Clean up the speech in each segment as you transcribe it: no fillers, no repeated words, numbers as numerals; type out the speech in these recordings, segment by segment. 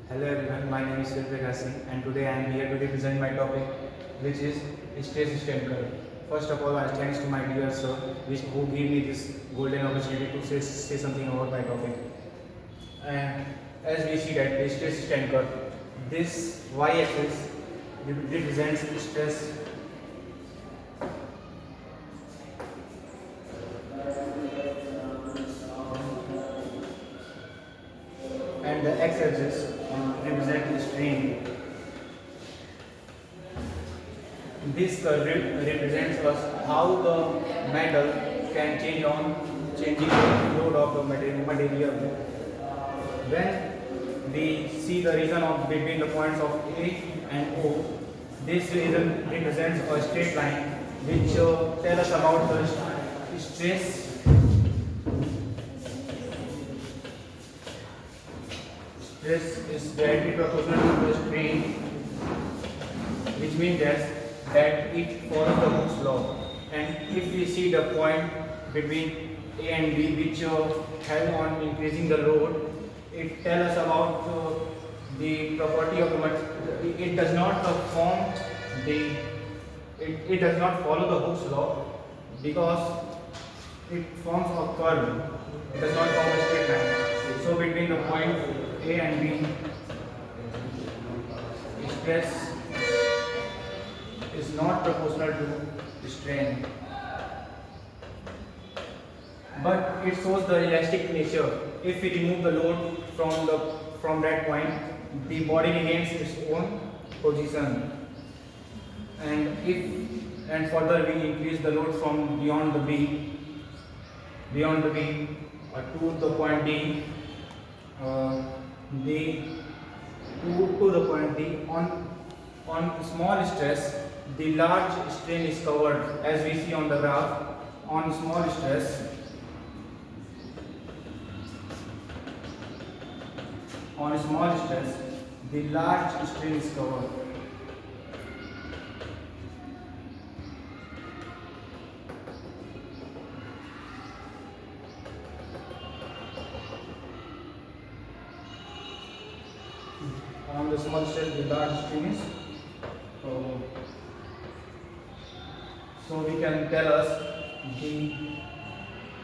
Hello everyone, my name is Surya Singh and today I am here to represent my topic which is stress strain curve. First of all, I thanks to my dear sir who gave me this golden opportunity to say something about my topic. And as we see that the stress strain curve, this y-axis represents stress and the x-axis represents strain. This curve represents us how the metal can change on changing the load of the material. When we see the region of between the points of A and O, this region represents a straight line which tell us about the stress. Stress is directly proportional to the strain, which means that it follows the Hooke's law. And if we see the point between A and B which help on increasing the load, it tells us about the property of the material. It does not form the it does not follow the Hooke's law because it forms a curve. It does not form a straight line. So between the point A and B, stress is not proportional to strain, but it shows the elastic nature. If we remove the load from that point, the body regains its own position, and further we increase the load from beyond the B to the point D, to the point D. On small stress, the large strain is covered, as we see on the graph. On small stress, the large strain is covered. On the small stress, the large strain is covered. So we can tell us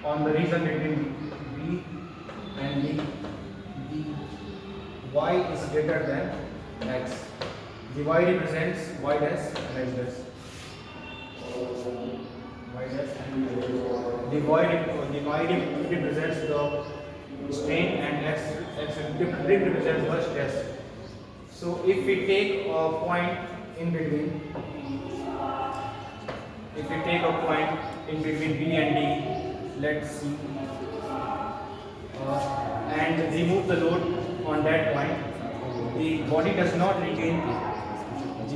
on the region between B and D, the y is greater than x. The y represents y dash and x dash. Y dash and x dash. The y represents the strain and x represents the stress. So if we take a point in between, B and D, let's see, and remove the load on that point, the body does not regain its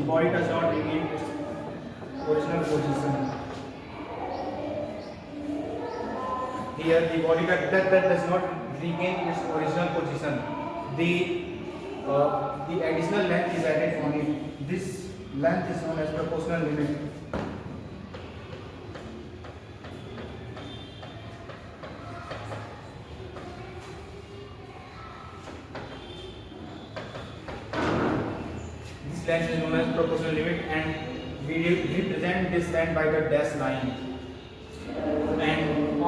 original position. Here the body that does not regain its original position. The additional length is added on it. This length is known as proportional limit. This length is known as proportional limit, and we represent this length by the dash line. And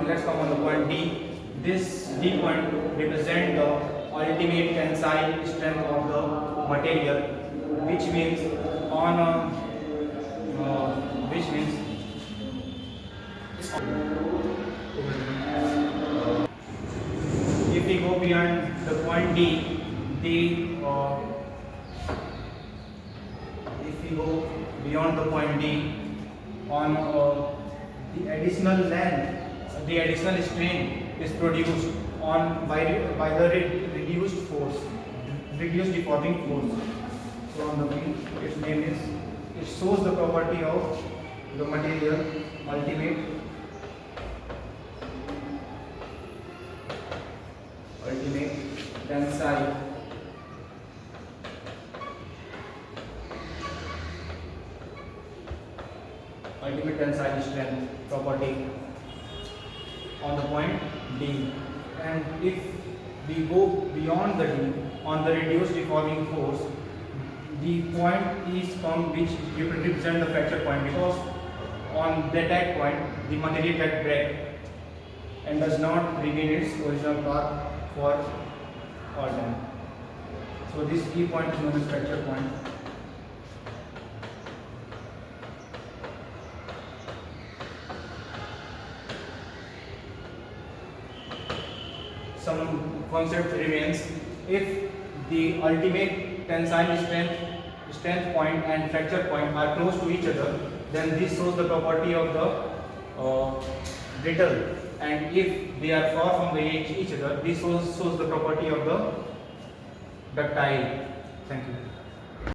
let's come on the point D. This D point represents the ultimate tensile strength of the material, which means if we go beyond the point D, on the additional length, the additional strain is produced on by the reduced deforming force. So on the wheel, its name is, it shows the property of the material ultimate tensile strength property on the point D. And if we go beyond the D on the reduced deforming force, the point is from which you represent the fracture point, because on that point the material gets break and does not regain its original path for all time. So this key point is known as fracture point. Some concept remains. If the ultimate tensile strength point and fracture point are close to each other, then this shows the property of the brittle, and if they are far from each other, this shows the property of the ductile. Thank you.